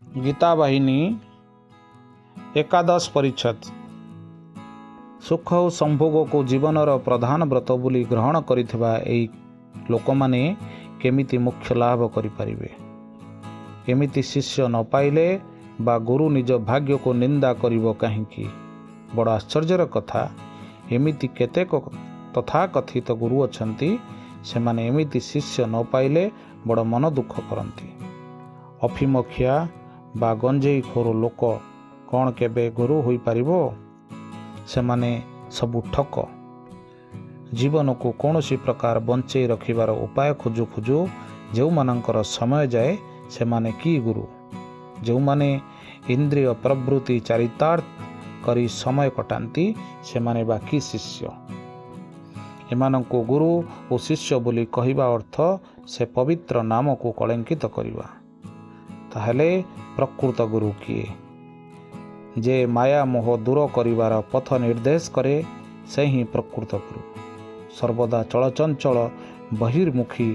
गीता वाहिनी एकादश परिच्छद सुख और संभोग को जीवनर प्रधान व्रत बोली ग्रहण करिथिबा एई लोकमाने केमिति मोक्ष लाभ करिपारिबे। केमिति शिष्य न पाइले बा गुरु निज भाग्य को निंदा करिबो काहिंकी। बड़ आश्चर्यर कथा, एमिति केतेक तथाकथित गुरु अछंती, सेमाने एमिति शिष्य न पाइले बड़ मन दुख करती। अफिमखिया बा गंजेई खोर लोक कौन केबे गुरु होई पारिबो? सेमाने सबु ठक। जीवन को कौनसी प्रकार बंचई रखिबार उपाय खोजु खोजु जो मानकर समय जाए सेमाने की गुरु? जो माने इंद्रिय प्रवृत्ति चारितार्थ करी समय कटांती सेमाने बाकी शिष्य। एमानंको गुरु और शिष्य बोली कहिबा अर्थ से पवित्र नाम को कलंकित करिबा। ताहले प्रकृत गुरु किए? जे माया मोह दूर करिवार पथ निर्देश करे से ही प्रकृत गुरु। सर्वदा चलचंचल बहिर्मुखी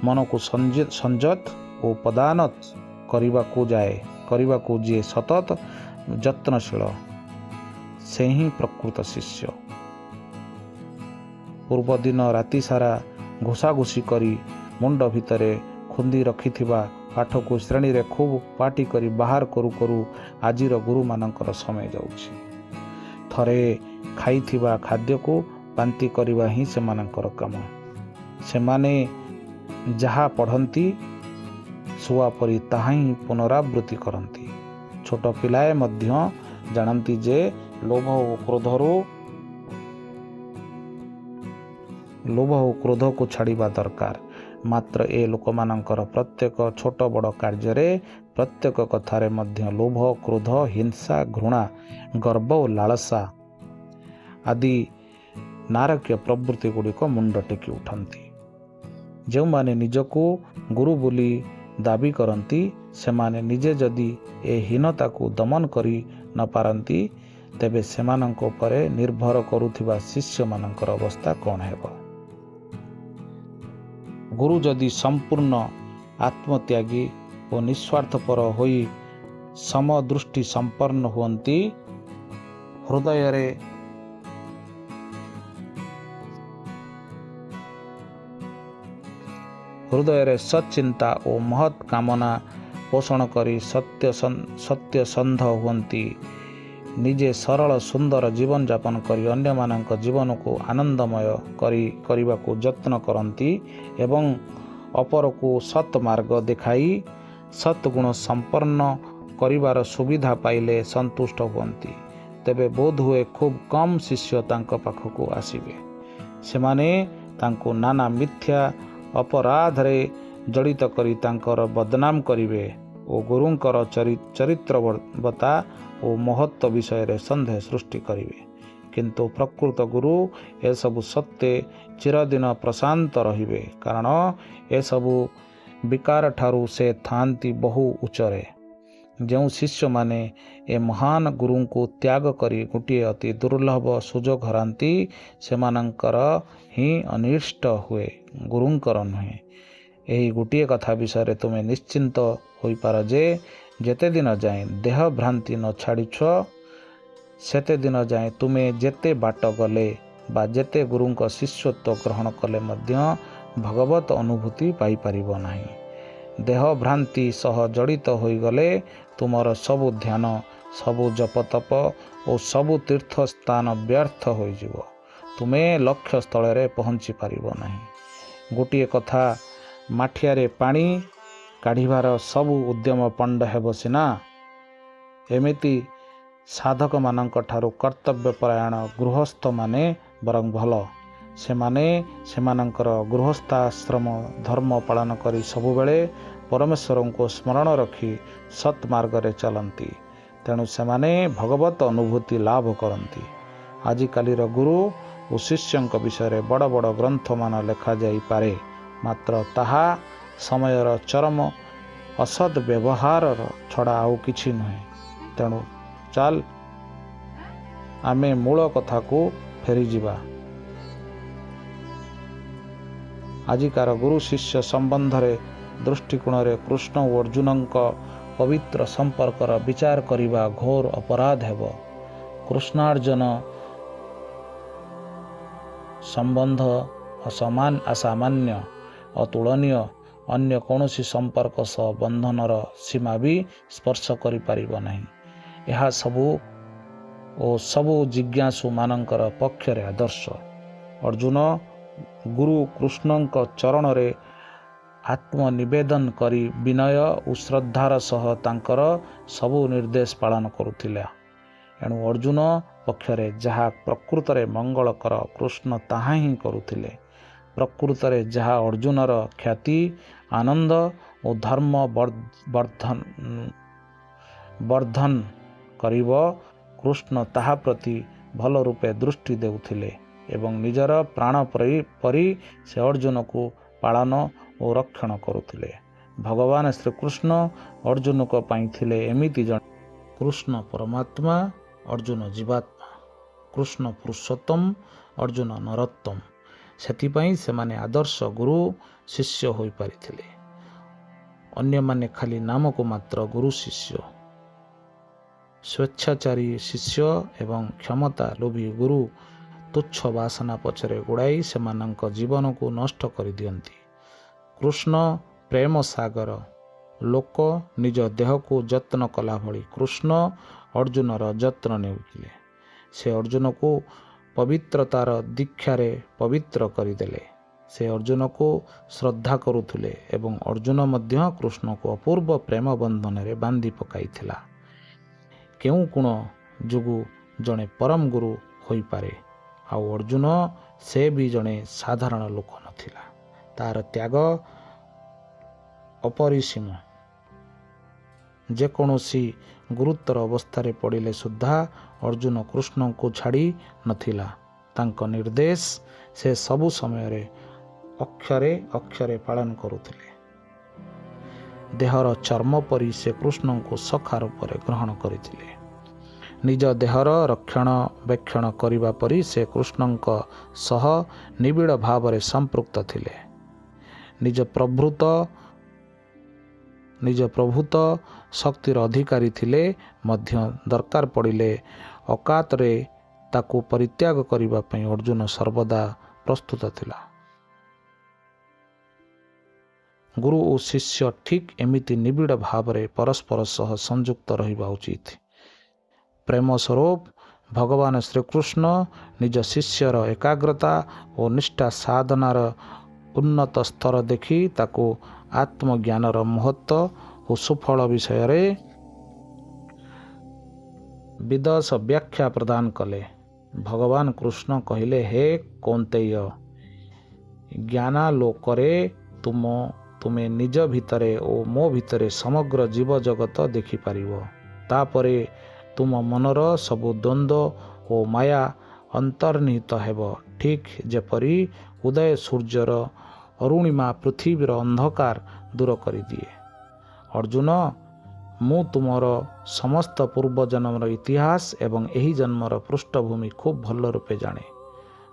मन को संजत और पदानत करने को जे सतत यत्नशील से ही प्रकृत शिष्य। पूर्व दिन राति सारा घुसाघुसी करी मुंड भितरे खुंदी रखिथिबा पाठ को श्रेणी रे खूब पाटी करी बाहर करू करू आजिर गुरु मानकर समय जाउछि। थरे खाइथिबा खाद्य को पांति करिबा ही सेमानकर काम। सेमाने जहा पढ़ंती सुआ परी ताहा ही पुनरावृत्ति करंती। छोट पिलाए मध्य जानती जे लोभ और क्रोध को छाड़िबा दरकार। मात्र ए लोकमानंकर प्रत्येक छोट बड़ कार्य प्रत्येक कथारे मध्य लोभ क्रोध हिंसा घृणा गर्व और लालसा आदि नारकीय प्रवृत्ति गुड़िक मुंड टेकी उठंती। जो माने निजको गुरु बोली दाबी करती सेमाने निजे जदि ए हीनता को दमन करी न पारती तेबे सेमानंको परे निर्भर करुथिबा शिष्य मानंकर अवस्था कौन हेबो? गुरु जदि संपूर्ण आत्मत्यागी और निस्वार्थपर होई समदृष्टि संपन्न हुअंती, हृदय सच्चिंता और महत् कामना पोषण करी सत्यसंध हुअंती, निजे सरल सुंदर जीवन जापन करी अन्य मानक जीवन को आनंदमय करिबा को यत्न करती एवं अपर को सत मार्ग देखाई सत्गुण संपन्न करिबार सुविधा पाइले संतुष्ट हुअंती, तेबे बोध हुए खूब कम शिष्य तांको पाखको आसिबे। सेमाने तांको नाना मिथ्या अपराध रे जड़ित करी तांकर बदनाम करिवे और गुरुंकर चरित्रवता और महत्व विषय रे संदेह सृष्टि करिवे। किंतु प्रकृत गुरु ए सबु सत्य चिरदिन प्रशांत रहिबे, कारण ए सबु विकार ठारू से थांती बहु उच्चरे। जो शिष्य माने ए महान गुरु को त्याग करी गोटे अति दुर्लभ सुजोग हरांती सेमानंकर ही अनिष्ट हुए, गुरुंकर नुहे। यही गोटे कथा विषय तुमे निश्चिंत होई पार जे जेते दिन जाए देह भ्रांति न छाड़ीछ सेते दिन जाए तुमे जेते बाट गले बा जेते गुरुंक शिष्यत्व ग्रहण कले मध्य भगवत अनुभूति पाई परिबो नाही। देह भ्रांति सह जड़ित होई गले तुमर सबु ध्यान सबु जप तप और सबु तीर्थ स्थान व्यर्थ होई जिवो। तुमे लक्ष्य स्थल रे पहुंची परिबो नाही। गोटिए कथा, माठियारे पानी काढ़िबार सबु उद्यम पंड हेब सिना, एमिति साधक मानक ठारू कर्तव्यपरायण गृहस्थ माने बरं भल। सेमाने सेमानंकर गृहस्थाश्रम धर्म पालन करी सबुबेले परमेश्वर को स्मरण रखी सत्मार्ग रे चलती, तेणु सेमाने भगवत अनुभूति लाभ करती। आजिकालीर गुरु और शिष्यंक विषय बड़ बड़ ग्रंथ मान लेखा जाई पारे, मात्र ताहा समयर चरम असद व्यवहार छड़ा आउ किछि नुहे। तेणु चाल आमे मूल कथा को फेरी जिबा। आजिकार गुरु शिष्य संबंध रे दृष्टिकोण रे कृष्ण और अर्जुन ପବିତ୍ର ସମ୍ପର୍କର ବିଚାର କରିବା ଘୋର ଅପରାଧ ହେବ। କୃଷ୍ଣାର୍ଜୁନ ସମ୍ବନ୍ଧ ଅସାମାନ୍ୟ, ଅତୁଳନୀୟ, ଅନ୍ୟ କୌଣସି ସମ୍ପର୍କ ସହ ବନ୍ଧନର ସୀମା ବି ସ୍ପର୍ଶ କରିପାରିବ ନାହିଁ। ଏହା ସବୁ ଜିଜ୍ଞାସୁମାନଙ୍କର ପକ୍ଷରେ ଆଦର୍ଶ। ଅର୍ଜୁନ ଗୁରୁ କୃଷ୍ଣଙ୍କ ଚରଣରେ ଆତ୍ମନିବେଦନ କରି ବିନୟ ଓ ଶ୍ରଦ୍ଧାର ସହ ତାଙ୍କର ସବୁ ନିର୍ଦ୍ଦେଶ ପାଳନ କରୁଥିଲା। ଏଣୁ ଅର୍ଜୁନ ପକ୍ଷରେ ଯାହା ପ୍ରକୃତରେ ମଙ୍ଗଳକର କୃଷ୍ଣ ତାହା ହିଁ କରୁଥିଲେ। ପ୍ରକୃତରେ ଯାହା ଅର୍ଜୁନର ଖ୍ୟାତି, ଆନନ୍ଦ ଓ ଧର୍ମ ବର୍ଦ୍ଧନ କରିବ, କୃଷ୍ଣ ତାହା ପ୍ରତି ଭଲ ରୂପେ ଦୃଷ୍ଟି ଦେଉଥିଲେ ଏବଂ ନିଜର ପ୍ରାଣ ପରି ସେ ଅର୍ଜୁନକୁ ପାଳନ ଓ ରକ୍ଷଣ କରୁଥିଲେ। ଭଗବାନ ଶ୍ରୀକୃଷ୍ଣ ଅର୍ଜୁନଙ୍କ ପାଇଁ ଥିଲେ ଏମିତି ଜଣେ କୃଷ୍ଣ ପରମାତ୍ମା, ଅର୍ଜୁନ ଜୀବାତ୍ମା, କୃଷ୍ଣ ପୁରୁଷୋତ୍ତମ, ଅର୍ଜୁନ ନରୋତ୍ତମ। ସେଥିପାଇଁ ସେମାନେ ଆଦର୍ଶ ଗୁରୁ ଶିଷ୍ୟ ହୋଇପାରିଥିଲେ। ଅନ୍ୟମାନେ ଖାଲି ନାମକୁ ମାତ୍ର ଗୁରୁ ଶିଷ୍ୟ, ସ୍ୱେଚ୍ଛାଚାରୀ ଶିଷ୍ୟ ଏବଂ କ୍ଷମତା ଲୋଭୀ ଗୁରୁ ତୁଚ୍ଛ ବାସନା ପଛରେ ଗୋଡ଼ାଇ ସେମାନଙ୍କ ଜୀବନକୁ ନଷ୍ଟ କରିଦିଅନ୍ତି। କୃଷ୍ଣ ପ୍ରେମ ସାଗର। ଲୋକ ନିଜ ଦେହକୁ ଯତ୍ନ କଲା ଭଳି କୃଷ୍ଣ ଅର୍ଜୁନର ଯତ୍ନ ନେଉଥିଲେ। ସେ ଅର୍ଜୁନକୁ ପବିତ୍ରତାର ଦୀକ୍ଷାରେ ପବିତ୍ର କରିଦେଲେ। ସେ ଅର୍ଜୁନକୁ ଶ୍ରଦ୍ଧା କରୁଥିଲେ ଏବଂ ଅର୍ଜୁନ ମଧ୍ୟ କୃଷ୍ଣକୁ ଅପୂର୍ବ ପ୍ରେମ ବନ୍ଧନରେ ବାନ୍ଧି ପକାଇଥିଲା। କେଉଁ ଗୁଣ ଯୋଗୁଁ ଜଣେ ପରମ ଗୁରୁ ହୋଇପାରେ, ଆଉ ଅର୍ଜୁନ ସେ ବି ଜଣେ ସାଧାରଣ ଲୋକ ନଥିଲା। ତାର ତ୍ୟାଗ ଅପରିସୀମ। ଯେକୌଣସି ଗୁରୁତର ଅବସ୍ଥାରେ ପଡ଼ିଲେ ସୁଦ୍ଧା ଅର୍ଜୁନ କୃଷ୍ଣଙ୍କୁ ଛାଡ଼ି ନଥିଲା। ତାଙ୍କ ନିର୍ଦ୍ଦେଶ ସେ ସବୁ ସମୟରେ ଅକ୍ଷରେ ପାଳନ କରୁଥିଲେ। ଦେହର ଚର୍ମ ପରି ସେ କୃଷ୍ଣଙ୍କୁ ସଖା ରୂପରେ ଗ୍ରହଣ କରିଥିଲେ। ନିଜ ଦେହର ରକ୍ଷଣାବେକ୍ଷଣ କରିବା ପରି ସେ କୃଷ୍ଣଙ୍କ ସହ ନିବିଡ଼ ଭାବରେ ସମ୍ପୃକ୍ତ ଥିଲେ। ନିଜ ପ୍ରଭୃତ ଶକ୍ତିର ଅଧିକାରୀ ଥିଲେ ମଧ୍ୟ ଦରକାର ପଡ଼ିଲେ ଅକାତରେ ତାକୁ ପରିତ୍ୟାଗ କରିବା ପାଇଁ ଅର୍ଜୁନ ସର୍ବଦା ପ୍ରସ୍ତୁତ ଥିଲା। ଗୁରୁ ଓ ଶିଷ୍ୟ ଠିକ୍ ଏମିତି ନିବିଡ଼ ଭାବରେ ପରସ୍ପର ସହ ସଂଯୁକ୍ତ ରହିବା ଉଚିତ। ପ୍ରେମ ସ୍ୱରୂପ ଭଗବାନ ଶ୍ରୀକୃଷ୍ଣ ନିଜ ଶିଷ୍ୟର ଏକାଗ୍ରତା ଓ ନିଷ୍ଠା ସାଧନାର ଉନ୍ନତ ସ୍ତର ଦେଖି ତାକୁ ଆତ୍ମଜ୍ଞାନର ମହତ୍ତ୍ୱ ଓ ସୁଫଳ ବିଷୟରେ ବିଦସ ବ୍ୟାଖ୍ୟା ପ୍ରଦାନ କଲେ। ଭଗବାନ କୃଷ୍ଣ କହିଲେ, ହେ କୌନ୍ତେୟ, ଜ୍ଞାନାଲୋକରେ ତୁମେ ନିଜ ଭିତରେ ଓ ମୋ ଭିତରେ ସମଗ୍ର ଜୀବଜଗତ ଦେଖିପାରିବ। ତାପରେ ତୁମ ମନର ସବୁ ଦ୍ୱନ୍ଦ୍ୱ ଓ ମାୟା ଅନ୍ତର୍ନିହିତ ହେବ। ଠିକ୍ ଯେପରି ଉଦୟ ସୂର୍ଯ୍ୟର ଅରୁଣିମା ପୃଥିବୀର ଅନ୍ଧକାର ଦୂର କରିଦିଏ। ଅର୍ଜୁନ, ମୁଁ ତୁମର ସମସ୍ତ ପୂର୍ବଜନ୍ମର ଇତିହାସ ଏବଂ ଏହି ଜନ୍ମର ପୃଷ୍ଠଭୂମି ଖୁବ୍ ଭଲ ରୂପେ ଜାଣେ।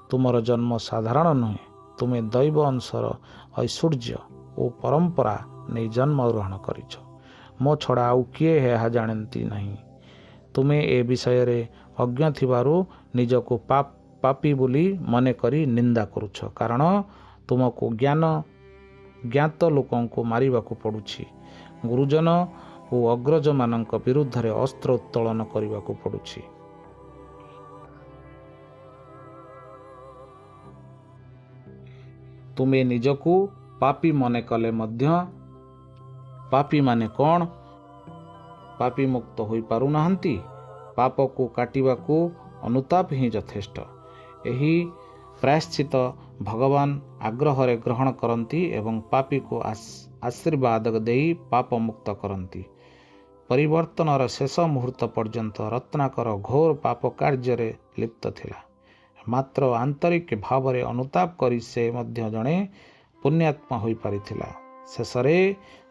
ତୁମର ଜନ୍ମ ସାଧାରଣ ନୁହେଁ। ତୁମେ ଦୈବ ଅଂଶର ଐଶ୍ୱର୍ଯ୍ୟ ଓ ପରମ୍ପରା ନେଇ ଜନ୍ମ ଗ୍ରହଣ କରିଛ। ମୋ ଛଡ଼ା ଆଉ କିଏ ଏହା ଜାଣନ୍ତି ନାହିଁ। ତୁମେ ଏ ବିଷୟରେ ଅଜ୍ଞ ଥିବାରୁ ନିଜକୁ ପାପୀ ବୋଲି ମନେ କରି ନିନ୍ଦା କରୁଛ, କାରଣ ତୁମକୁ ଜ୍ଞାତ ଲୋକଙ୍କୁ ମାରିବାକୁ ପଡ଼ୁଛି। ଗୁରୁଜନ ଓ ଅଗ୍ରଜମାନଙ୍କ ବିରୁଦ୍ଧରେ ଅସ୍ତ୍ର ଉତ୍ତୋଳନ କରିବାକୁ ପଡ଼ୁଛି। ତୁମେ ନିଜକୁ ପାପୀ ମନେ କଲେ ମଧ୍ୟ ପାପୀମାନେ କ'ଣ ପାପୀ ମୁକ୍ତ ହୋଇପାରୁନାହାନ୍ତି? ପାପକୁ କାଟିବାକୁ ଅନୁତାପ ହିଁ ଯଥେଷ୍ଟ। ଏହି ପ୍ରାୟଶ୍ଚିତ ଭଗବାନ ଆଗ୍ରହରେ ଗ୍ରହଣ କରନ୍ତି ଏବଂ ପାପୀକୁ ଆଶୀର୍ବାଦ ଦେଇ ପାପ ମୁକ୍ତ କରନ୍ତି। ପରିବର୍ତ୍ତନର ଶେଷ ମୁହୂର୍ତ୍ତ ପର୍ଯ୍ୟନ୍ତ ରତ୍ନାକର ଘୋର ପାପ କାର୍ଯ୍ୟରେ ଲିପ୍ତ ଥିଲା। ମାତ୍ର ଆନ୍ତରିକ ଭାବରେ ଅନୁତାପ କରି ସେ ମଧ୍ୟ ଜଣେ ପୁଣ୍ୟାତ୍ମା ହୋଇପାରିଥିଲା। ଶେଷରେ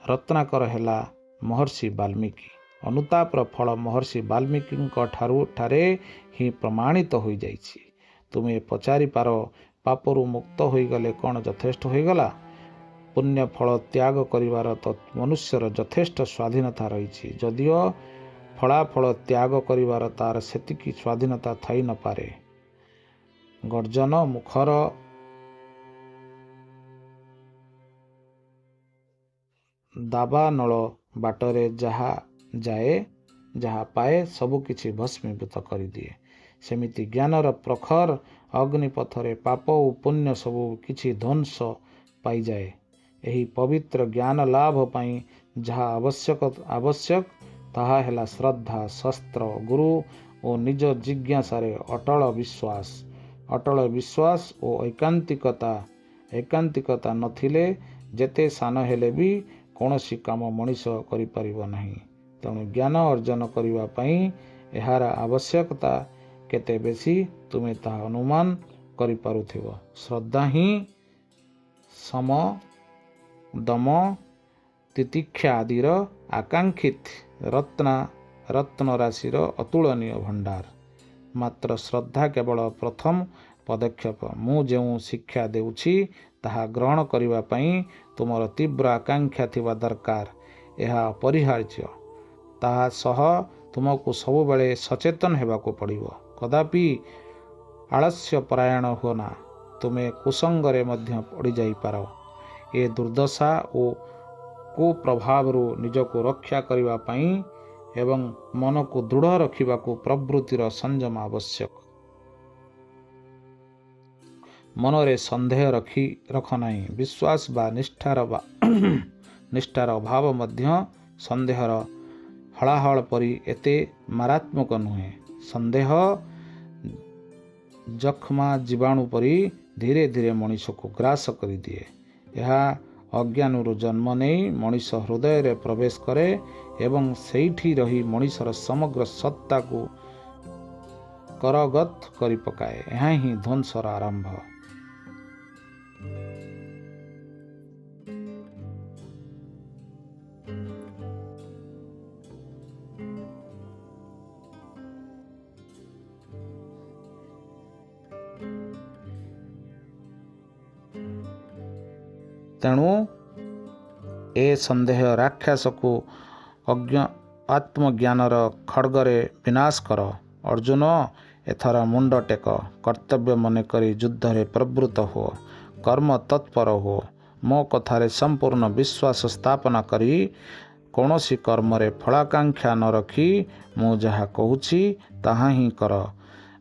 ରତ୍ନାକର ହେଲା ମହର୍ଷି ବାଲ୍ମୀକି। ଅନୁତାପର ଫଳ ମହର୍ଷି ବାଲ୍ମୀକିଙ୍କ ଠାରେ ହିଁ ପ୍ରମାଣିତ ହୋଇଯାଇଛି। ତୁମେ ପଚାରିପାର, ପାପରୁ ମୁକ୍ତ ହୋଇଗଲେ କ'ଣ ଯଥେଷ୍ଟ ହୋଇଗଲା? पुण्य फल त्याग करिवार तो मनुष्यर यथेष्ट स्वाधीनता रही जदिओ फलाफल त्याग करिवार तार सेतिकी स्वाधीनता थाई न पारे। गर्जन मुखर दाबा नल बाटरे जहा जाए जहा पाए सबुकिछि भस्मीभूत करिदिए। सेमिति ज्ञानर प्रखर अग्निपथरे पाप और पुण्य सबु किछि ध्वंस पाई जाए। एही पवित्र ज्ञान लाभ पाई जहा आवश्यक ताहा हेला श्रद्धा, शस्त्र, गुरु और निज जिज्ञासारे अटल विश्वास और एकांतिकता नथिले जेते सान हेले भी कौनसी काम मनीष करि परिबो नाही। तेणु ज्ञान अर्जन करिवा पई एहार आवश्यकता केते बेसी तुमे ताहा अनुमान करि पारुथिबो। श्रद्धा ही सम दम तितिक्षा आदिर आकांक्षित रत्न राशिर अतुलनीय भंडार। मात्र श्रद्धा केवल प्रथम पदक्षेप। मु जेउ शिक्षा देउछि ताहा ग्रहण करिवा पई तुमर तीव्र आकांक्षा थिबा दरकार। यह अपरिहार्य। ताहा सह तुमको सबुबले सचेतन हेबाको पड़िबो। कदापि आलस्य परायण हो ना। तुमे कुसंगरे मध्य पड़ी जाई पारो। ए दुर्दशा ओ कुप्रभावरू निजको रक्षा करिवा पई एवं मन को दृढ़ रखिबाको प्रवृत्तिर संयम आवश्यक। मनरे संदेह रख नाही। विश्वास बा निष्ठार अभाव मध्य संदेहर हलाहल परी एते मारात्मक नुहे। संदेह जखमा जीवाणु परी धीरे धीरे मनीष को ग्रास करि दिए। यह अज्ञानरू जन्म नहीं मनीष हृदय रे प्रवेश करे एवं सेठी रही मनीषर समग्र सत्ता को करगत करि पकाए। यह ही ध्वंसर आरंभ। तेणु ए संदेह राक्षस को आत्मज्ञानर खड्गरे विनाश कर। अर्जुन एथर मुंड टेक। कर्तव्य मन करी युद्धरे प्रवृत्त हो। कर्म तत्पर हो। मो कथारे संपूर्ण विश्वास स्थापना करी कौनसी कर्मरे फलाकांक्षा न रखी मु जहा कहूछि ताहा ही कर।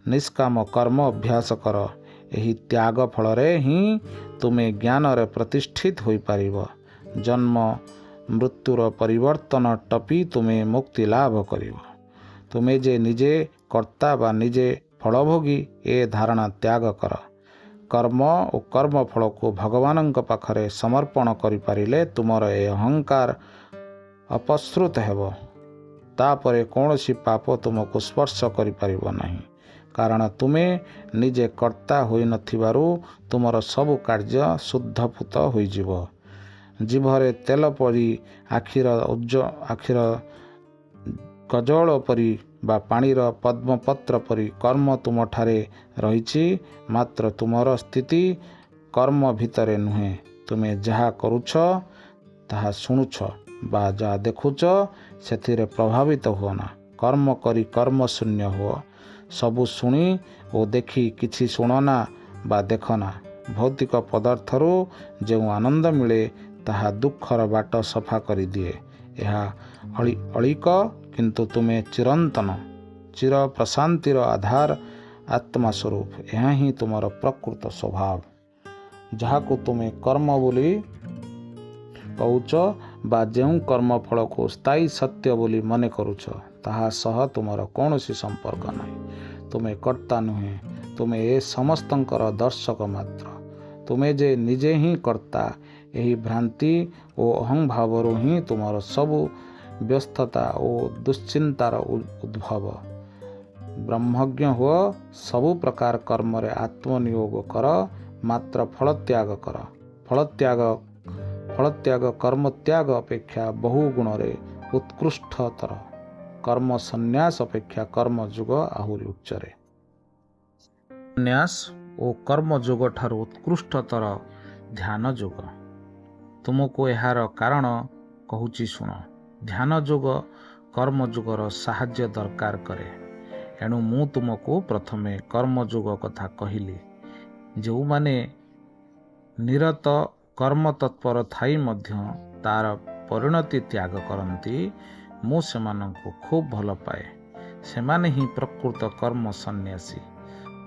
निष्काम कर्म अभ्यास कर। एही त्याग फलरे ही तुमे ज्ञान रे प्रतिष्ठित होई पारिबो। जन्म मृत्युर परिवर्तन टपी तुमे मुक्ति लाभ करिबो। तुमे जे निजे कर्ता बा निजे फलभोगी ए धारणा त्याग कर। कर्म और कर्म फल को भगवान पाखरे समर्पण करि पारिले तुमर ए अहंकार अपसृत हेबो। तापरे कौनसी पाप तुमको स्पर्श करि पारिबो नाही। कारण तुमे निजे कर्ता होई नथिबारु तुमर सब कार्य शुद्धपूत होई जीवो। जीभरे तेल परी आखिर गजल परी बा पानीर पद्मपत्र परी कर्म तुमठारे रहिछि। मात्र तुमर स्थिति कर्म भितरे नुहे। तुमे जहा करुछ ताहा शुणुछ बा जहा देखुछ सेथिरे प्रभावित हो ना। कर्म करी कर्म शून्य हो। सबु शुणी ओ देखी किछि शुणना बा देखना। भौतिक पदार्थरू जो आनंद मिले ताहा दुखर बाट सफा करि दिए। यह अलिक किंतु तुमे चिरंतन चिर प्रशांतिर आधार आत्मा स्वरूप। यह ही तुमर प्रकृत स्वभाव। जहा को तुमे कर्म बोली कहूच बा जेउ कर्म फल को स्थायी सत्य बोली मने करुछ ताहा सह तुमर कौनसी संपर्क नहीं। तुमे कर्ता नुहे। तुमे ए समस्तंकर दर्शक मात्र। तुमे जे निजे ही कर्ता यही भ्रांति ओ अहंभावरू ही तुमर सबु व्यस्तता और दुश्चिंतार उद्भव। ब्रह्मज्ञ हो। सबु प्रकार कर्म रे आत्मनियोग कर। मात्र फल त्याग कर। फल त्याग कर्म त्याग अपेक्षा बहु गुण रे उत्कृष्टतर। कर्म संन्यास अपेक्षा कर्म युग आहुरी उच्चरे। संन्यास और कर्म युग ठारू उत्कृष्टतर ध्यान युग। ତୁମକୁ ଏହାର କାରଣ କହୁଛି ଶୁଣ। ଧ୍ୟାନ ଯୋଗ କର୍ମଯୋଗର ସାହାଯ୍ୟ ଦରକାର କରେ। ଏଣୁ ମୁଁ ତୁମକୁ ପ୍ରଥମେ କର୍ମଯୋଗ କଥା କହିଲି। ଯେଉଁମାନେ ନିରତ କର୍ମ ତତ୍ପର ଥାଇ ମଧ୍ୟ ତାର ପରିଣତି ତ୍ୟାଗ କରନ୍ତି, ମୁଁ ସେମାନଙ୍କୁ ଖୁବ୍ ଭଲ ପାଏ। ସେମାନେ ହିଁ ପ୍ରକୃତ କର୍ମ ସନ୍ନ୍ୟାସୀ,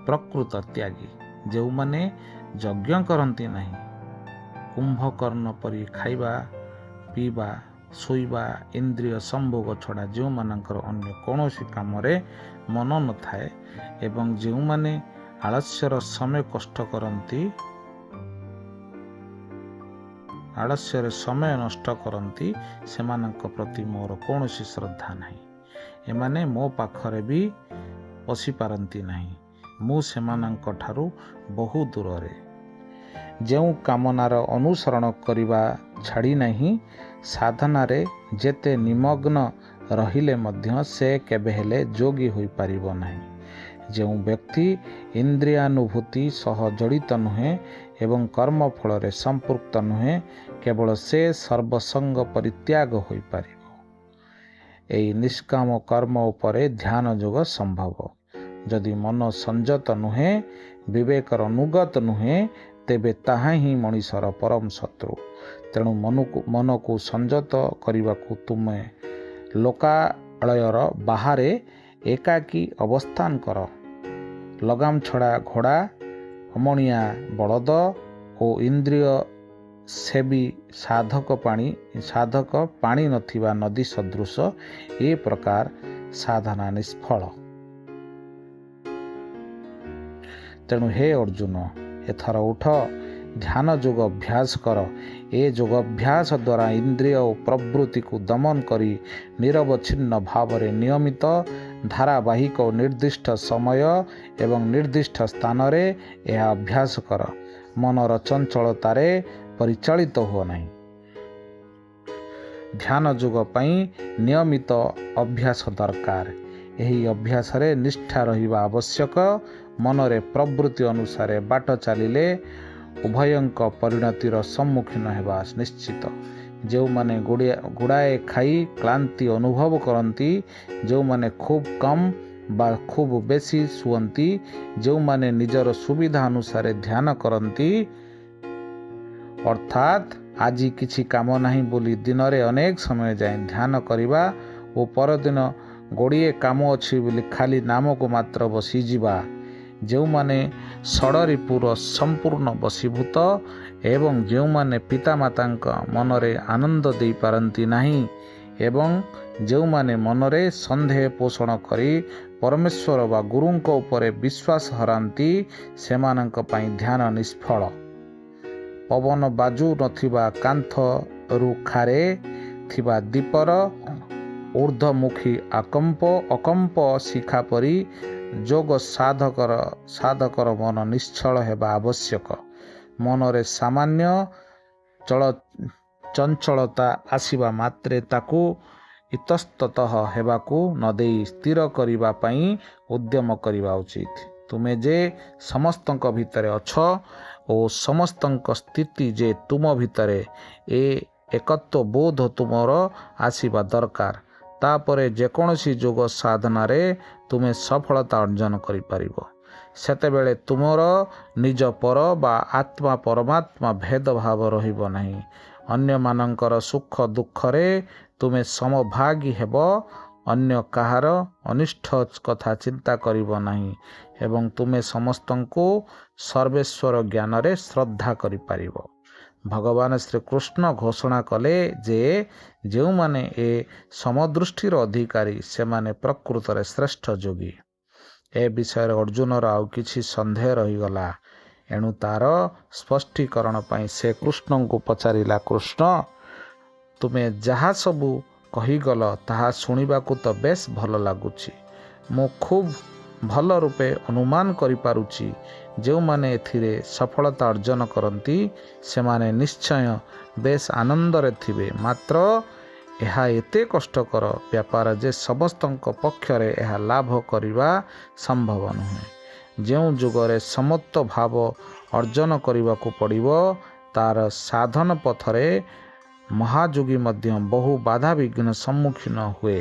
ପ୍ରକୃତ ତ୍ୟାଗୀ। ଯେଉଁମାନେ ଯଜ୍ଞ କରନ୍ତି ନାହିଁ, କୁମ୍ଭକର୍ଣ୍ଣ ପରି ଖାଇବା ପିଇବା ଶୋଇବା ଇନ୍ଦ୍ରିୟ ସମ୍ଭୋଗ ଛଡ଼ା ଯେଉଁମାନଙ୍କର ଅନ୍ୟ କୌଣସି କାମରେ ମନ ନଥାଏ ଏବଂ ଯେଉଁମାନେ ଆଳସ୍ୟର ସମୟ ନଷ୍ଟ କରନ୍ତି, ସେମାନଙ୍କ ପ୍ରତି ମୋର କୌଣସି ଶ୍ରଦ୍ଧା ନାହିଁ। ଏମାନେ ମୋ ପାଖରେ ବି ପଶିପାରନ୍ତି ନାହିଁ। ମୁଁ ସେମାନଙ୍କ ଠାରୁ ବହୁ ଦୂରରେ। ଯେଉଁ କାମନାର ଅନୁସରଣ କରିବା ଛାଡ଼ି ନାହିଁ, ସାଧନାରେ ଯେତେ ନିମଗ୍ନ ରହିଲେ ମଧ୍ୟ ସେ କେବେ ହେଲେ ଯୋଗୀ ହୋଇପାରିବ ନାହିଁ। ଯେଉଁ ବ୍ୟକ୍ତି ଇନ୍ଦ୍ରିୟାନୁଭୂତି ସହ ଜଡ଼ିତ ନୁହେଁ ଏବଂ କର୍ମଫଳରେ ସମ୍ପୃକ୍ତ ନୁହେଁ, କେବଳ ସେ ସର୍ବସଙ୍ଗ ପରିତ୍ୟାଗ ହୋଇପାରିବ। ଏହି ନିଷ୍କାମ କର୍ମ ଉପରେ ଧ୍ୟାନ ଯୋଗ ସମ୍ଭବ। ଯଦି ମନ ସଂଯତ ନୁହେଁ, ବିବେକର ଅନୁଗତ ନୁହେଁ, ତେବେ ତାହା ହିଁ ମଣିଷର ପରମ ଶତ୍ରୁ। ତେଣୁ ମନକୁ ସଂଯତ କରିବାକୁ ତୁମେ ଲୋକାଳୟର ବାହାରେ ଏକାକୀ ଅବସ୍ଥାନ କର। ଲଗାମ ଛଡ଼ା ଘୋଡ଼ା, ଅମଣିଆ ବଳଦ ଓ ଇନ୍ଦ୍ରିୟ ସେବୀ ସାଧକ ପାଣି ନଥିବା ନଦୀ ସଦୃଶ। ଏ ପ୍ରକାର ସାଧନା ନିଷ୍ଫଳ। ତେଣୁ ହେ ଅର୍ଜୁନ, ଏଥର ଉଠ, ଧ୍ୟାନ ଯୋଗ ଅଭ୍ୟାସ କର। ଏ ଯୋଗ ଅଭ୍ୟାସ ଦ୍ୱାରା ଇନ୍ଦ୍ରିୟ ଓ ପ୍ରବୃତ୍ତିକୁ ଦମନ କରି ନିରବଚ୍ଛିନ୍ନ ଭାବରେ ନିୟମିତ ଧାରାବାହିକ ଓ ନିର୍ଦ୍ଦିଷ୍ଟ ସମୟ ଏବଂ ନିର୍ଦ୍ଦିଷ୍ଟ ସ୍ଥାନରେ ଏହା ଅଭ୍ୟାସ କର। ମନର ଚଞ୍ଚଳତାରେ ପରିଚାଳିତ ହୁଅ ନାହିଁ। ଧ୍ୟାନ ଯୋଗ ପାଇଁ ନିୟମିତ ଅଭ୍ୟାସ ଦରକାର। ଏହି ଅଭ୍ୟାସରେ ନିଷ୍ଠା ରହିବା ଆବଶ୍ୟକ। ମନରେ ପ୍ରବୃତ୍ତି ଅନୁସାରେ ବାଟ ଚାଲିଲେ ଉଭୟଙ୍କ ପରିଣତିର ସମ୍ମୁଖୀନ ହେବା ନିଶ୍ଚିତ। ଯେଉଁମାନେ ଗୁଡ଼ାଏ ଖାଇ କ୍ଳାନ୍ତି ଅନୁଭବ କରନ୍ତି, ଯେଉଁମାନେ ଖୁବ୍ କମ୍ ବା ଖୁବ୍ ବେଶୀ ଶୁଅନ୍ତି, ଯେଉଁମାନେ ନିଜର ସୁବିଧା ଅନୁସାରେ ଧ୍ୟାନ କରନ୍ତି, ଅର୍ଥାତ୍ ଆଜି କିଛି କାମ ନାହିଁ ବୋଲି ଦିନରେ ଅନେକ ସମୟ ଯାଏଁ ଧ୍ୟାନ କରିବା ଓ ପରଦିନ ଗୁଡ଼ିଏ କାମ ଅଛି ବୋଲି ଖାଲି ନାମକୁ ମାତ୍ର ବସିଯିବା, ଯେଉଁମାନେ ଷଡ଼ରିପୁର ସମ୍ପୂର୍ଣ୍ଣ ବଶୀଭୂତ ଏବଂ ଯେଉଁମାନେ ପିତାମାତାଙ୍କ ମନରେ ଆନନ୍ଦ ଦେଇପାରନ୍ତି ନାହିଁ ଏବଂ ଯେଉଁମାନେ ମନରେ ସନ୍ଦେହ ପୋଷଣ କରି ପରମେଶ୍ୱର ବା ଗୁରୁଙ୍କ ଉପରେ ବିଶ୍ୱାସ ହରାନ୍ତି, ସେମାନଙ୍କ ପାଇଁ ଧ୍ୟାନ ନିଷ୍ଫଳ। ପବନ ବାଜୁ ନଥିବା କାନ୍ଥ ରୁଖାରେ ଥିବା ଦୀପର ଊର୍ଦ୍ଧ୍ୱମୁଖୀ ଅକମ୍ପ ଶିଖା ପରି ଯୋଗ ସାଧକର ମନ ନିଶ୍ଚଳ ହେବା ଆବଶ୍ୟକ। ମନରେ ସାମାନ୍ୟ ଚଞ୍ଚଳତା ଆସିବା ମାତ୍ରେ ତାକୁ ଇତସ୍ତତଃ ହେବାକୁ ନ ଦେଇ ସ୍ଥିର କରିବା ପାଇଁ ଉଦ୍ୟମ କରିବା ଉଚିତ। ତୁମେ ଯେ ସମସ୍ତଙ୍କ ଭିତରେ ଅଛ ଓ ସମସ୍ତଙ୍କ ସ୍ଥିତି ଯେ ତୁମ ଭିତରେ, ଏ ଏକତ୍ୱ ବୋଧ ତୁମର ଆସିବା ଦରକାର। ତାପରେ ଯେକୌଣସି ଯୋଗ ସାଧନାରେ ତୁମେ ସଫଳତା ଅର୍ଜନ କରିପାରିବ। ସେତେବେଳେ ତୁମର ନିଜ ପର ବା ଆତ୍ମା ପରମାତ୍ମା ଭେଦଭାବ ରହିବ ନାହିଁ। ଅନ୍ୟମାନଙ୍କର ସୁଖ ଦୁଃଖରେ ତୁମେ ସମଭାଗୀ ହେବ। ଅନ୍ୟ କାହାର ଅନିଷ୍ଟ କଥା ଚିନ୍ତା କରିବ ନାହିଁ ଏବଂ ତୁମେ ସମସ୍ତଙ୍କୁ ସର୍ବେଶ୍ୱର ଜ୍ଞାନରେ ଶ୍ରଦ୍ଧା କରିପାରିବ। ଭଗବାନ ଶ୍ରୀକୃଷ୍ଣ ଘୋଷଣା କଲେ ଯେ ଯେଉଁମାନେ ଏ ସମଦୃଷ୍ଟିର ଅଧିକାରୀ, ସେମାନେ ପ୍ରକୃତରେ ଶ୍ରେଷ୍ଠ ଯୋଗୀ। ଏ ବିଷୟରେ ଅର୍ଜୁନର ଆଉ କିଛି ସନ୍ଦେହ ରହିଗଲା। ଏଣୁ ତାର ସ୍ପଷ୍ଟୀକରଣ ପାଇଁ ସେ କୃଷ୍ଣଙ୍କୁ ପଚାରିଲା, କୃଷ୍ଣ, ତୁମେ ଯାହା ସବୁ କହିଗଲ ତାହା ଶୁଣିବାକୁ ତ ବେଶ୍ ଭଲ ଲାଗୁଛି। ମୁଁ ଖୁବ୍ ଭଲ ରୂପେ ଅନୁମାନ କରିପାରୁଛି ଯେଉଁମାନେ ଏଥିରେ ସଫଳତା ଅର୍ଜନ କରନ୍ତି ସେମାନେ ନିଶ୍ଚୟ ବେଶ୍ ଆନନ୍ଦରେ ଥିବେ। ମାତ୍ର ଏହା ଏତେ କଷ୍ଟକର ବ୍ୟାପାର ଯେ ସମସ୍ତଙ୍କ ପକ୍ଷରେ ଏହା ଲାଭ କରିବା ସମ୍ଭବ ନୁହେଁ। ଯେଉଁ ଯୁଗରେ ସମତ୍ୱ ଭାବ ଅର୍ଜନ କରିବାକୁ ପଡ଼ିବ, ତାର ସାଧନ ପଥରେ ମହାଯୋଗୀ ମଧ୍ୟ ବହୁ ବାଧାବିଘ୍ନ ସମ୍ମୁଖୀନ ହୁଏ।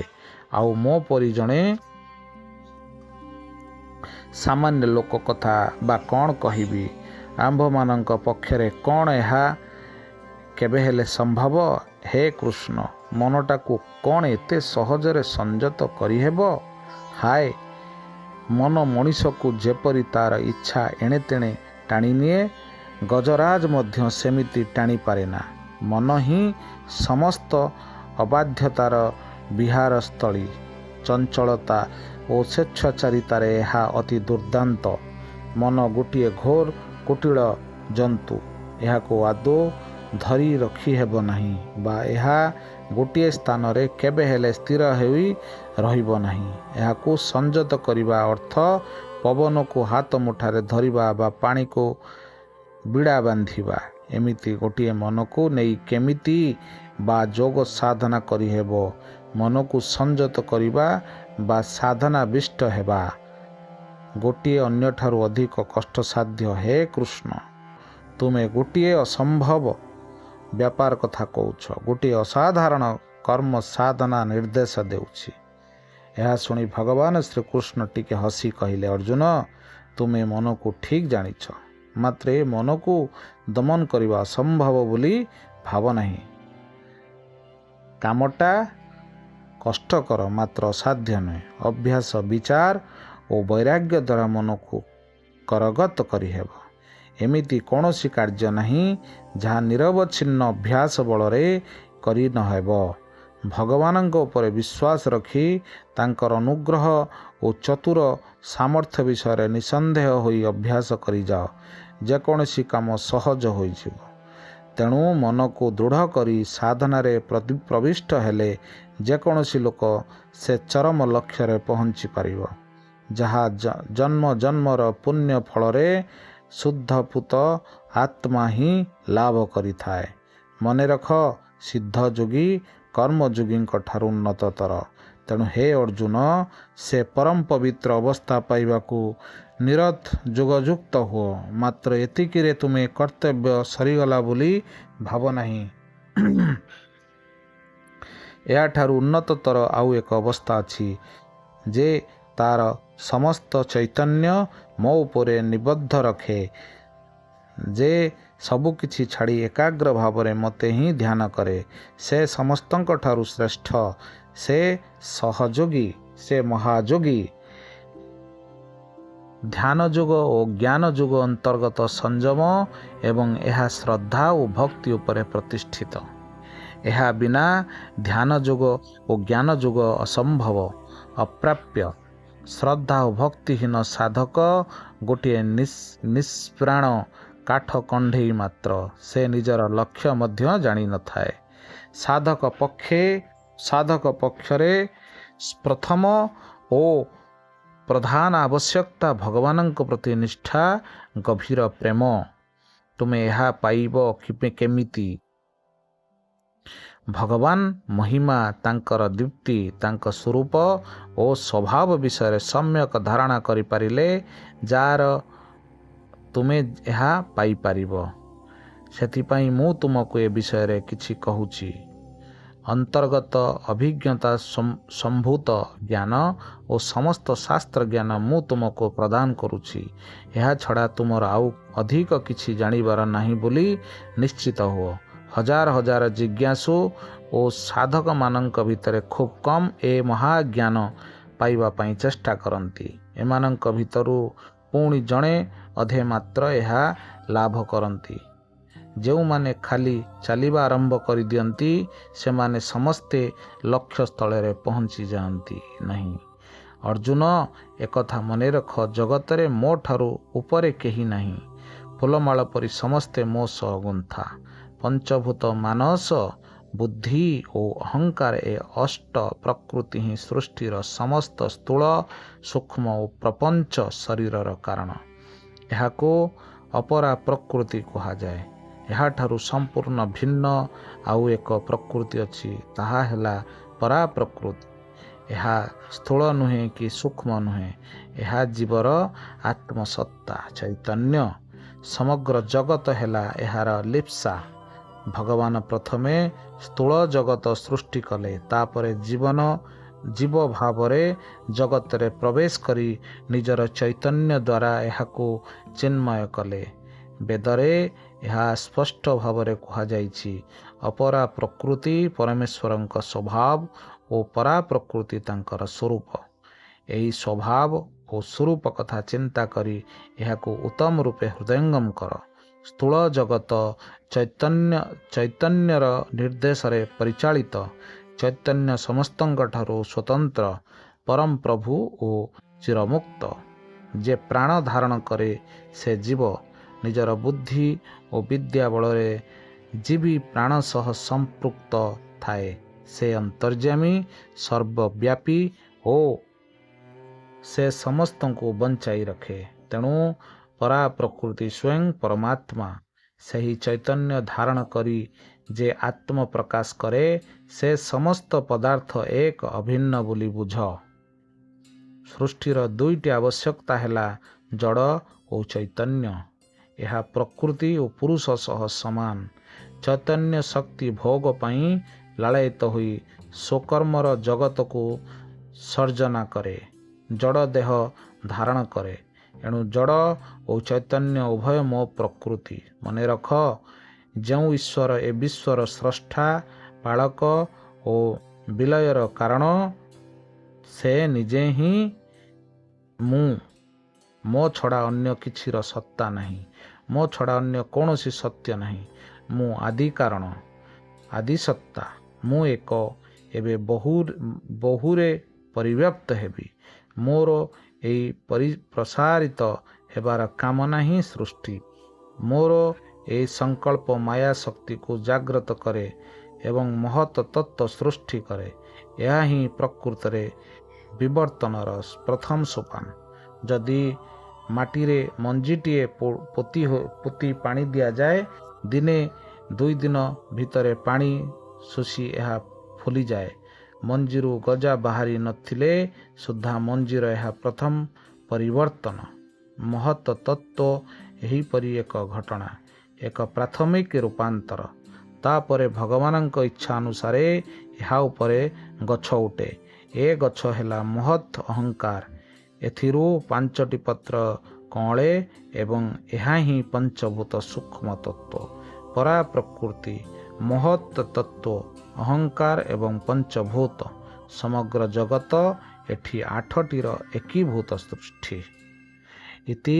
ଆଉ ମୋ ପରି ଜଣେ ସାମାନ୍ୟ ଲୋକ କଥା ବା କ'ଣ କହିବି? ଆମ୍ଭମାନଙ୍କ ପକ୍ଷରେ କ'ଣ ଏହା କେବେ ହେଲେ ସମ୍ଭବ? ହେ କୃଷ୍ଣ, ମନଟାକୁ କ'ଣ ଏତେ ସହଜରେ ସଂଯତ କରିହେବ? ହାୟ, ମନ ମଣିଷକୁ ଯେପରି ତାର ଇଚ୍ଛା ଏଣେତେଣେ ଟାଣିନିଏ, ଗଜରାଜ ମଧ୍ୟ ସେମିତି ଟାଣିପାରେ ନା। ମନ ହିଁ ସମସ୍ତ ଅବାଧ୍ୟତାର ବିହାରସ୍ଥଳୀ। ଚଞ୍ଚଳତା ଓ ସ୍ୱେଚ୍ଛାଚାରିତାରେ ଏହା ଅତି ଦୁର୍ଦାନ୍ତ। ମନ ଗୋଟିଏ ଘୋର କୁଟିଳ ଜନ୍ତୁ। ଏହାକୁ ଆଦୌ ଧରି ରଖିହେବ ନାହିଁ ବା ଏହା ଗୋଟିଏ ସ୍ଥାନରେ କେବେ ହେଲେ ସ୍ଥିର ହୋଇ ରହିବ ନାହିଁ। ଏହାକୁ ସଂଯତ କରିବା ଅର୍ଥ ପବନକୁ ହାତ ମୁଠାରେ ଧରିବା ବା ପାଣିକୁ ବିଡ଼ା ବାନ୍ଧିବା। ଏମିତି ଗୋଟିଏ ମନକୁ ନେଇ କେମିତି ବା ଯୋଗ ସାଧନା କରିହେବ? ମନକୁ ସଂଯତ କରିବା ବା ସାଧନାବିଷ୍ଟ ହେବା ଗୋଟିଏ ଅନ୍ୟଠାରୁ ଅଧିକ କଷ୍ଟସାଧ୍ୟ। ହେ କୃଷ୍ଣ, ତୁମେ ଗୋଟିଏ ଅସମ୍ଭବ ବ୍ୟାପାର କଥା କହୁଛ, ଗୋଟିଏ ଅସାଧାରଣ କର୍ମ ସାଧନା ନିର୍ଦ୍ଦେଶ ଦେଉଛି। ଏହା ଶୁଣି ଭଗବାନ ଶ୍ରୀକୃଷ୍ଣ ଟିକେ ହସି କହିଲେ, ଅର୍ଜୁନ, ତୁମେ ମନକୁ ଠିକ୍ ଜାଣିଛ, ମାତ୍ର ଏ ମନକୁ ଦମନ କରିବା ଅସମ୍ଭବ ବୋଲି ଭାବ ନାହିଁ। କାମଟା କଷ୍ଟକର ମାତ୍ର ଅସାଧ୍ୟ ନୁହେଁ। ଅଭ୍ୟାସ, ବିଚାର ଓ ବୈରାଗ୍ୟ ଦ୍ୱାରା ମନକୁ କରଗତ କରିହେବ। ଏମିତି କୌଣସି କାର୍ଯ୍ୟ ନାହିଁ ଯାହା ନିରବଚ୍ଛିନ୍ନ ଅଭ୍ୟାସ ବଳରେ କରି ନହେବ। ଭଗବାନଙ୍କ ଉପରେ ବିଶ୍ୱାସ ରଖି ତାଙ୍କର ଅନୁଗ୍ରହ ଓ ଚତୁର ସାମର୍ଥ୍ୟ ବିଷୟରେ ନିଃସନ୍ଦେହ ହୋଇ ଅଭ୍ୟାସ କରିଯାଅ, ଯେକୌଣସି କାମ ସହଜ ହୋଇଯିବ। ତେଣୁ ମନକୁ ଦୃଢ଼ କରି ସାଧନାରେ ପ୍ରବିଷ୍ଟ ହେଲେ ଯେକୌଣସି ଲୋକ ସେ ଚରମ ଲକ୍ଷ୍ୟରେ ପହଞ୍ଚି ପାରିବ, ଯାହା ଜନ୍ମ ଜନ୍ମର ପୁଣ୍ୟ ଫଳରେ ଶୁଦ୍ଧପୂତ ଆତ୍ମା ହିଁ ଲାଭ କରିଥାଏ। ମନେ ରଖ, ସିଦ୍ଧ ଯୋଗୀ କର୍ମଯୋଗୀଙ୍କ ଠାରୁ ଉନ୍ନତତର। ତେଣୁ ହେ ଅର୍ଜୁନ, ସେ ପରମ ପବିତ୍ର ଅବସ୍ଥା ପାଇବାକୁ ନିରତ ଯୋଗଯୁକ୍ତ ହୁଅ। ମାତ୍ର ଏତିକିରେ ତୁମେ କର୍ତ୍ତବ୍ୟ ସରିଗଲା ବୋଲି ଭାବ ନାହିଁ। ଏହାଠାରୁ ଉନ୍ନତତର ଆଉ ଏକ ଅବସ୍ଥା ଅଛି, ଯେ ତାର ସମସ୍ତ ଚୈତନ୍ୟ ମୋ ଉପରେ ନିବଦ୍ଧ ରଖେ, ଯେ ସବୁକିଛି ଛାଡ଼ି ଏକାଗ୍ର ଭାବରେ ମୋତେ ହିଁ ଧ୍ୟାନ କରେ। ସେ ସମସ୍ତଙ୍କ ଠାରୁ ଶ୍ରେଷ୍ଠ, ସେ ସହଯୋଗୀ, ସେ ମହାଯୋଗୀ। ଧ୍ୟାନ ଯୋଗ ଓ ଜ୍ଞାନ ଯୋଗ ଅନ୍ତର୍ଗତ ସଂଯମ ଏବଂ ଏହା ଶ୍ରଦ୍ଧା ଓ ଭକ୍ତି ଉପରେ ପ୍ରତିଷ୍ଠିତ। ଏହା ବିନା ଧ୍ୟାନ ଯୋଗ ଓ ଜ୍ଞାନ ଯୋଗ ଅସମ୍ଭବ, ଅପ୍ରାପ୍ୟ। ଶ୍ରଦ୍ଧା ଓ ଭକ୍ତିହୀନ ସାଧକ ଗୋଟିଏ ନିଷ୍ପ୍ରାଣ କାଠ କଣ୍ଢେଇ ମାତ୍ର। ସେ ନିଜର ଲକ୍ଷ୍ୟ ମଧ୍ୟ ଜାଣିନଥାଏ। ସାଧକ ପକ୍ଷରେ ପ୍ରଥମ ଓ ପ୍ରଧାନ ଆବଶ୍ୟକତା ଭଗବାନଙ୍କ ପ୍ରତି ନିଷ୍ଠା, ଗଭୀର ପ୍ରେମ। ତୁମେ ଏହା ପାଇବ କେମିତି? ଭଗବାନ ମହିମା, ତାଙ୍କର ଦୀପ୍ତି, ତାଙ୍କ ସ୍ୱରୂପ ଓ ସ୍ୱଭାବ ବିଷୟରେ ସମ୍ୟକ ଧାରଣା କରିପାରିଲେ ଯାହାର ତୁମେ ଏହା ପାଇପାରିବ। ସେଥିପାଇଁ ମୁଁ ତୁମକୁ ଏ ବିଷୟରେ କିଛି କହୁଛି। ଅନ୍ତର୍ଗତ ଅଭିଜ୍ଞତା ସମ୍ଭୂତ ଜ୍ଞାନ ଓ ସମସ୍ତ ଶାସ୍ତ୍ର ଜ୍ଞାନ ମୁଁ ତୁମକୁ ପ୍ରଦାନ କରୁଛି। ଏହା ଛଡ଼ା ତୁମର ଆଉ ଅଧିକ କିଛି ଜାଣିବାର ନାହିଁ ବୋଲି ନିଶ୍ଚିତ ହୁଅ। ହଜାର ହଜାର ଜିଜ୍ଞାସୁ ଓ ସାଧକମାନଙ୍କ ଭିତରେ ଖୁବ୍ କମ୍ ଏ ମହାଜ୍ଞାନ ପାଇବା ପାଇଁ ଚେଷ୍ଟା କରନ୍ତି। ଏମାନଙ୍କ ଭିତରୁ ପୁଣି ଜଣେ ଅଧେ ମାତ୍ର ଏହା ଲାଭ କରନ୍ତି। ଯେଉଁମାନେ ଖାଲି ଚାଲିବା ଆରମ୍ଭ କରିଦିଅନ୍ତି, ସେମାନେ ସମସ୍ତେ ଲକ୍ଷ୍ୟସ୍ଥଳରେ ପହଞ୍ଚି ଯାଆନ୍ତି ନାହିଁ। ଅର୍ଜୁନ, ଏକଥା ମନେ ରଖ, ଜଗତରେ ମୋ ଠାରୁ ଉପରେ କେହି ନାହିଁ। ଫୁଲମାଳ ପରି ସମସ୍ତେ ମୋ ସହ ଗୁନ୍ଥା। ପଞ୍ଚଭୂତ ମାନସ, ବୁଦ୍ଧି ଓ ଅହଙ୍କାର, ଏ ଅଷ୍ଟ ପ୍ରକୃତି ହିଁ ସୃଷ୍ଟିର ସମସ୍ତ ସ୍ଥୂଳ, ସୂକ୍ଷ୍ମ ଓ ପ୍ରପଞ୍ଚ ଶରୀରର କାରଣ। ଏହାକୁ ଅପରା ପ୍ରକୃତି କୁହାଯାଏ। ଏହାଠାରୁ ସମ୍ପୂର୍ଣ୍ଣ ଭିନ୍ନ ଆଉ ଏକ ପ୍ରକୃତି ଅଛି, ତାହା ହେଲା ପରା ପ୍ରକୃତି। ଏହା ସ୍ଥୂଳ ନୁହେଁ କି ସୂକ୍ଷ୍ମ ନୁହେଁ। ଏହା ଜୀବର ଆତ୍ମସତ୍ତା, ଚୈତନ୍ୟ। समग्र जगत हेला एहार लिप्सा। भगवान प्रथमे स्थूल जगत सृष्टि कले, तापरे जीव भावरे जगत रे प्रवेश करी निजर चैतन्य द्वारा एहाकु चिन्मय कले। वेदरे ଏହା ସ୍ପଷ୍ଟ ଭାବରେ କୁହାଯାଇଛି। ଅପରା ପ୍ରକୃତି ପରମେଶ୍ୱରଙ୍କ ସ୍ୱଭାବ ଓ ପରା ପ୍ରକୃତି ତାଙ୍କର ସ୍ୱରୂପ। ଏହି ସ୍ୱଭାବ ଓ ସ୍ୱରୂପ କଥା ଚିନ୍ତା କରି ଏହାକୁ ଉତ୍ତମ ରୂପେ ହୃଦୟଙ୍ଗମ କର। ସ୍ଥୂଳ ଜଗତ ଚୈତନ୍ୟର ନିର୍ଦ୍ଦେଶରେ ପରିଚାଳିତ। ଚୈତନ୍ୟ ସମସ୍ତଙ୍କଠାରୁ ସ୍ୱତନ୍ତ୍ର, ପରମ ପ୍ରଭୁ ଓ ଚିରମୁକ୍ତ। ଯେ ପ୍ରାଣ ଧାରଣ କରେ ସେ ଜୀବ ନିଜର ବୁଦ୍ଧି ଓ ବିଦ୍ୟା ବଳରେ ଜୀବି ପ୍ରାଣ ସହ ସମ୍ପୃକ୍ତ ଥାଏ। ସେ ଅନ୍ତର୍ଯ୍ୟାମୀ, ସର୍ବବ୍ୟାପୀ ଓ ସେ ସମସ୍ତଙ୍କୁ ବଞ୍ଚାଇ ରଖେ। ତେଣୁ ପରା ପ୍ରକୃତି ସ୍ୱୟଂ ପରମାତ୍ମା। ସେହି ଚୈତନ୍ୟ ଧାରଣ କରି ଯେ ଆତ୍ମ ପ୍ରକାଶ କରେ ସେ ସମସ୍ତ ପଦାର୍ଥ ଏକ ଅଭିନ୍ନ ବୋଲି ବୁଝ। ସୃଷ୍ଟିର ଦୁଇଟି ଆବଶ୍ୟକତା ହେଲା ଜଡ଼ ଓ ଚୈତନ୍ୟ। ଏହା ପ୍ରକୃତି ଓ ପୁରୁଷ ସହ ସମାନ। ଚୈତନ୍ୟ ଶକ୍ତି ଭୋଗ ପାଇଁ ଲାଳାୟିତ ହୋଇ ସ୍ୱକର୍ମର ଜଗତକୁ ସର୍ଜନା କରେ, ଜଡ଼ ଦେହ ଧାରଣ କରେ। ଏଣୁ ଜଡ଼ ଓ ଚୈତନ୍ୟ ଉଭୟ ମୋ ପ୍ରକୃତି। ମନେ ରଖ, ଯେଉଁ ଈଶ୍ୱର ଏ ବିଶ୍ୱର ସ୍ରଷ୍ଟା, ପାଳକ ଓ ବିଲୟର କାରଣ, ସେ ନିଜେ ହିଁ ମୁଁ। ମୋ ଛଡ଼ା ଅନ୍ୟ କିଛିର ସତ୍ତା ନାହିଁ। ମୋ ଛଡ଼ା ଅନ୍ୟ କୌଣସି ସତ୍ୟ ନାହିଁ। ମୁଁ ଆଦି କାରଣ, ଆଦି ସତ୍ତା। ମୁଁ ଏକ, ଏବେ ବହୁରେ ପରିବ୍ୟାପ୍ତ ହେବି। ମୋର ଏହି ପ୍ରସାରିତ ହେବାର କାମନା ହିଁ ସୃଷ୍ଟି। ମୋର ଏହି ସଂକଳ୍ପ ମାୟା ଶକ୍ତିକୁ ଜାଗ୍ରତ କରେ ଏବଂ ମହତ୍ ତତ୍ତ୍ୱ ସୃଷ୍ଟି କରେ। ଏହା ହିଁ ପ୍ରକୃତରେ ବିବର୍ତ୍ତନର ପ୍ରଥମ ସୋପାନ। ଯଦି ମାଟିରେ ମଞ୍ଜିଟିଏ ପୋତି ପାଣି ଦିଆଯାଏ, ଦିନେ 2 ଦିନ ଭିତରେ ପାଣି ଶୋଷି ଏହା ଫୁଲିଯାଏ। ମଞ୍ଜିରୁ ଗଜା ବାହାରି ନଥିଲେ ସୁଦ୍ଧା ମଞ୍ଜିର ଏହା ପ୍ରଥମ ପରିବର୍ତ୍ତନ। ମହତ୍ ତତ୍ତ୍ୱ ଏହିପରି ଏକ ଘଟଣା, ଏକ ପ୍ରାଥମିକ ରୂପାନ୍ତର। ତାପରେ ଭଗବାନଙ୍କ ଇଚ୍ଛା ଅନୁସାରେ ଏହା ଉପରେ ଗଛ ଉଠେ। ଏ ଗଛ ହେଲା ମହତ୍ ଅହଙ୍କାର। ଏଥିରୁ 5ଟି ପତ୍ର କଅଁଳେ ଏବଂ ଏହା ହିଁ ପଞ୍ଚଭୂତ ସୂକ୍ଷ୍ମ ତତ୍ତ୍ୱ। ପରା ପ୍ରକୃତି, ମହତ୍ ତତ୍ତ୍ୱ, ଅହଙ୍କାର ଏବଂ ପଞ୍ଚଭୂତ। ସମଗ୍ର ଜଗତ ଏଠି 8ଟିର ଏକୀଭୂତ ସୃଷ୍ଟି। ଇତି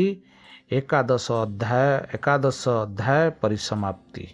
ଏକାଦଶ ଅଧ୍ୟାୟ ପରିସମାପ୍ତି।